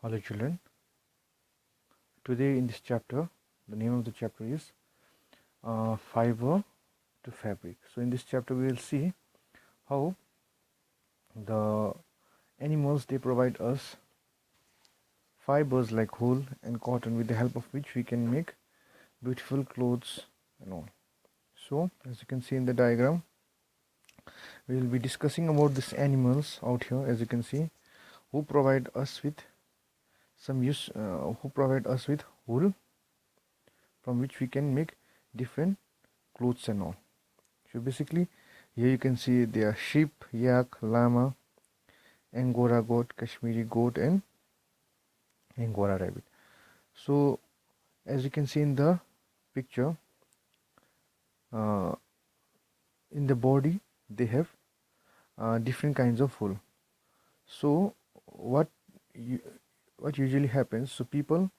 Hello children, today in this chapter, the name of the chapter is Fiber to Fabric. So in this chapter we will see how the animals, they provide us fibers like wool and cotton, with the help of which we can make beautiful clothes and all. So as you can see in the diagram, we will be discussing about these animals out here, as you can see, who provide us with who provide us with wool, from which we can make different clothes and all. So basically here you can see there are sheep, yak, llama, Angora goat, Kashmiri goat, and Angora rabbit. So as you can see in the picture, in the body they have different kinds of wool. So what usually happens, so people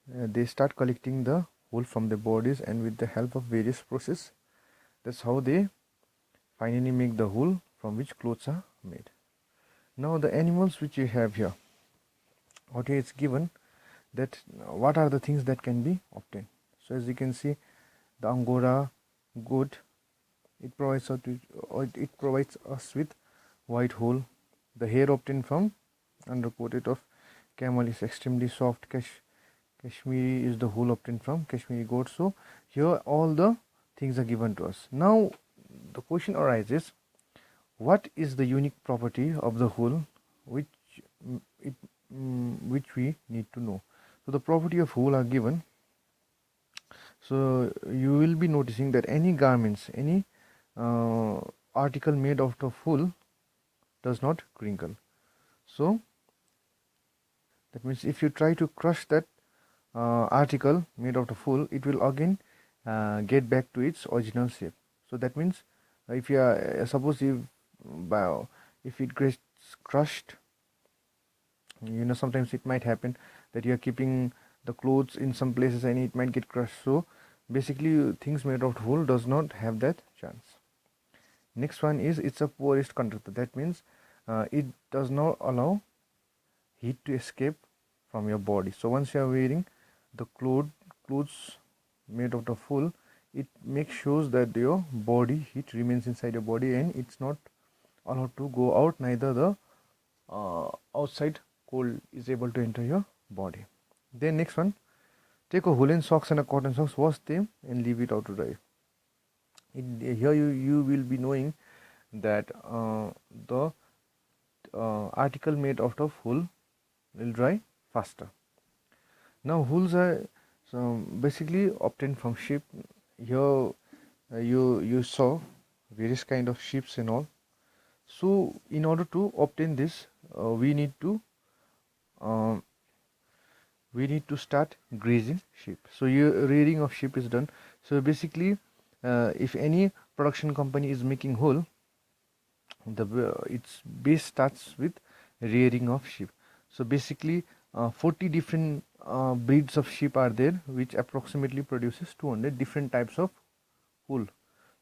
they start collecting the wool from their bodies, and with the help of various process, that's how they finally make the wool from which clothes are made. Now the animals which you have here, what is given that what are the things that can be obtained. So as you can see, the Angora goat, it provides us with white wool. The hair obtained from undercoat of camel is extremely soft. Kashmiri is the wool obtained from Kashmiri goat. So here all the things are given to us. Now the question arises, what is the unique property of the wool which we need to know? So the property of wool are given. So you will be noticing that any garments, any article made out of wool does not crinkle. So that means if you try to crush that article made out of wool, it will again get back to its original shape. So that means if you are suppose if it gets crushed, sometimes it might happen that you are keeping the clothes in some places and it might get crushed. So basically things made of wool does not have that chance. Next one is, it's a porous conductor. That means it does not allow heat to escape from your body. So once you are wearing the clothes made out of wool, it makes sure that your body heat remains inside your body and it's not allowed to go out, neither the outside cold is able to enter your body. Then next one, take a woolen socks and a cotton socks, wash them and leave it out to dry. Here you will be knowing that the article made out of wool will dry faster. Now wools are basically obtained from sheep. Here you saw various kind of sheep and all. So in order to obtain this, we need to start grazing sheep. So your rearing of sheep is done. So basically if any production company is making wool, its base starts with rearing of sheep. So basically 40 different breeds of sheep are there, which approximately produces 200 different types of wool.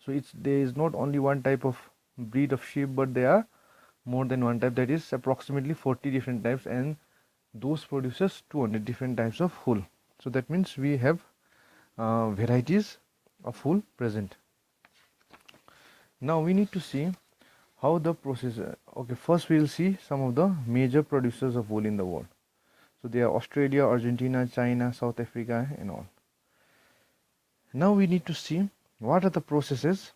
So there is not only one type of breed of sheep, but there are more than one type, that is approximately 40 different types, and those produces 200 different types of wool. So that means we have varieties of wool present. Now we need to see how the process. Okay, first we will see some of the major producers of wool in the world. So they are Australia, Argentina, China, South Africa and all. Now we need to see what are the processes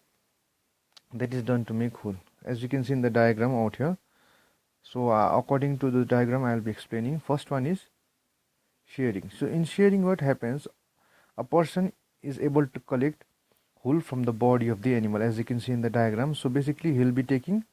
that is done to make wool. As you can see in the diagram out here. So according to the diagram I will be explaining. First one is shearing. So in shearing, what happens, a person is able to collect wool from the body of the animal, as you can see in the diagram. So basically he will be taking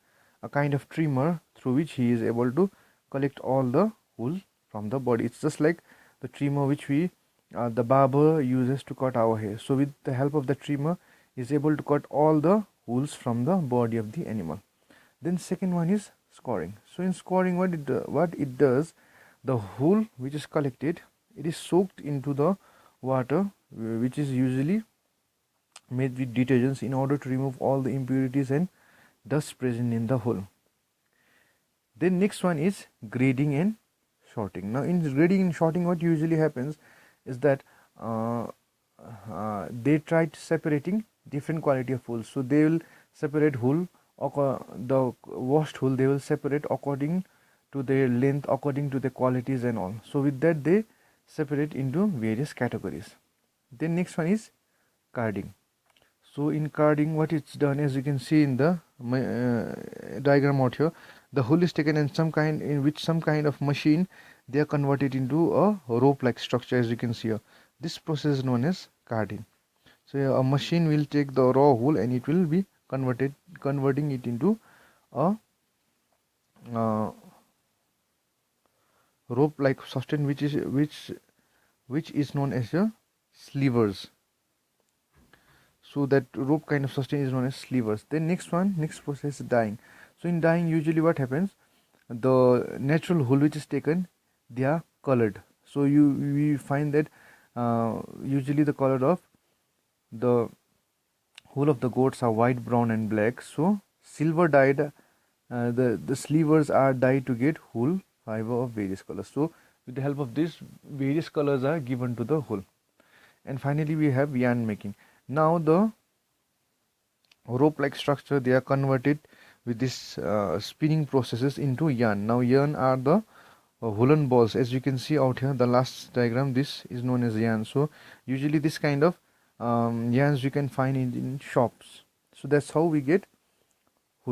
a kind of trimmer through which he is able to collect all the wool from the body. It's just like the trimmer which the barber uses to cut our hair. So with the help of the trimmer, he is able to cut all the wools from the body of the animal. Then second one is scoring. So in scoring, what it does, the wool which is collected, it is soaked into the water, which is usually made with detergents, in order to remove all the impurities and dust present in the wool. Then next one is grading and sorting. Now in grading and sorting, what usually happens is that they try to separating different quality of wool. So they will separate wool, the washed wool they will separate according to their length, according to the qualities and all. So with that they separate into various categories. Then next one is carding. So in carding, what it's done, as you can see in the diagram out here, the wool is taken and some kind of machine, they are converted into a rope like structure, as you can see here. This process is known as carding. So a machine will take the raw wool and it will be converting it into a rope like substance, which is known as a slivers. So that rope kind of substance is known as slivers. Then next process is dyeing. So in dyeing, usually what happens, the natural wool which is taken, they are colored. So we find that usually the color of the wool of the goats are white, brown and black. So silver dyed, the slivers are dyed to get wool fiber of various colors. So with the help of this, various colors are given to the wool. And finally we have yarn making. Now the rope like structure, they are converted with this spinning processes into yarn. Now yarn are the woolen balls, as you can see out here, the last diagram, this is known as yarn. So usually this kind of yarns you can find in shops. So that's how we get